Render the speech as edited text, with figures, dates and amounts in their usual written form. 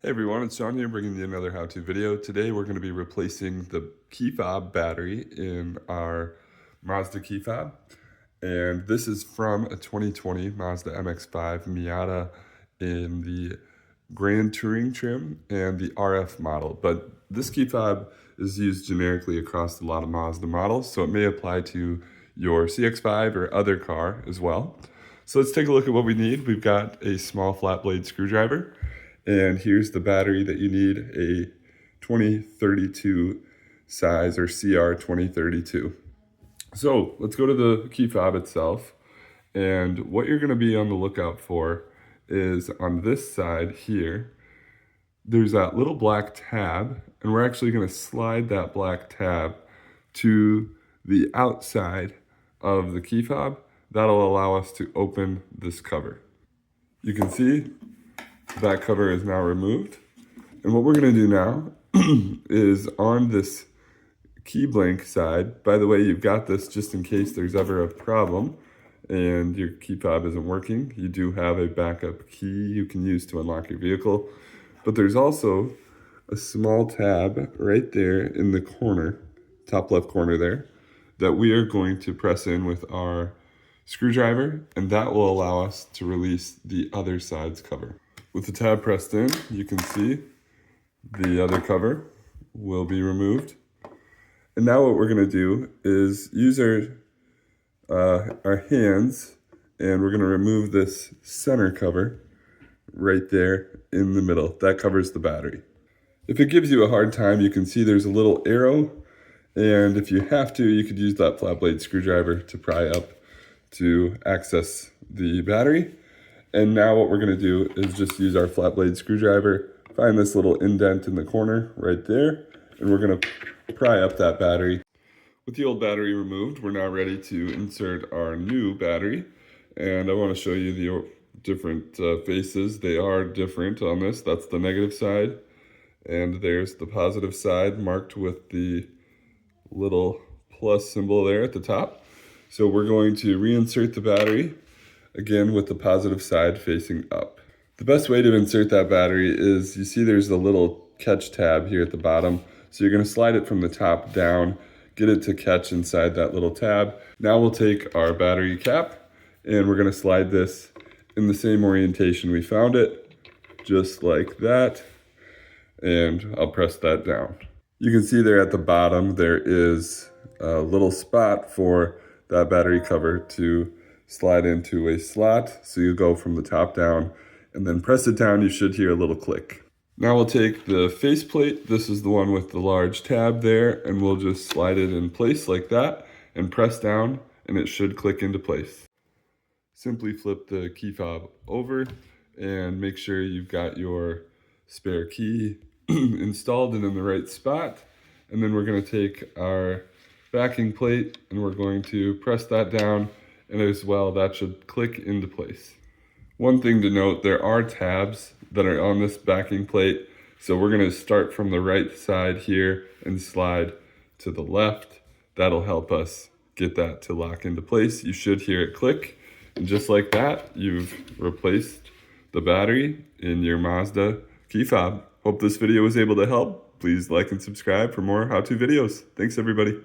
Hey everyone, it's Sean here bringing you another how-to video. Today we're going to be replacing the key fob battery in our Mazda key fob. And this is from a 2020 Mazda MX-5 Miata in the Grand Touring trim and the RF model. But this key fob is used generically across a lot of Mazda models, so it may apply to your CX-5 or other car as well. So let's take a look at what we need. We've got a small flat blade screwdriver. And here's the battery that you need, a 2032 size or CR2032. So let's go to the key fob itself. And what you're going to be on the lookout for is on this side here, there's that little black tab, and we're actually going to slide that black tab to the outside of the key fob. That'll allow us to open this cover. You can see that cover is now removed. And what we're going to do now is on this key blank side, by the way, you've got this just in case there's ever a problem and your key fob isn't working. You do have a backup key you can use to unlock your vehicle. But there's also a small tab right there in the corner, top left corner there, that we are going to press in with our screwdriver, and that will allow us to release the other side's cover. With the tab pressed in, you can see the other cover will be removed. And now what we're going to do is use our hands, and we're going to remove this center cover right there in the middle. That covers the battery. If it gives you a hard time, you can see there's a little arrow, and if you have to, you could use that flat blade screwdriver to pry up to access the battery. And now what we're going to do is just use our flat blade screwdriver, find this little indent in the corner right there, and we're going to pry up that battery. With the old battery removed, we're now ready to insert our new battery. And I want to show you the different faces. They are different on this. That's the negative side. And there's the positive side marked with the little plus symbol there at the top. So we're going to reinsert the battery, again with the positive side facing up. The best way to insert that battery is, you see there's a little catch tab here at the bottom. So you're going to slide it from the top down, get it to catch inside that little tab. Now we'll take our battery cap and we're going to slide this in the same orientation we found it, just like that. And I'll press that down. You can see there at the bottom, there is a little spot for that battery cover to slide into a slot. So you go from the top down and then press it down. You should hear a little click. Now we'll take the faceplate. This is the one with the large tab there, and we'll just slide it in place like that and press down, and it should click into place. Simply flip the key fob over and make sure you've got your spare key installed and in the right spot. And then we're going to take our backing plate and we're going to press that down, and as well that should click into place. One thing to note, there are tabs that are on this backing plate, so we're going to start from the right side here and slide to the left. That'll help us get that to lock into place. You should hear it click, and just like that, you've replaced the battery in your Mazda key fob. Hope this video was able to help. Please like and subscribe for more how-to videos. Thanks everybody.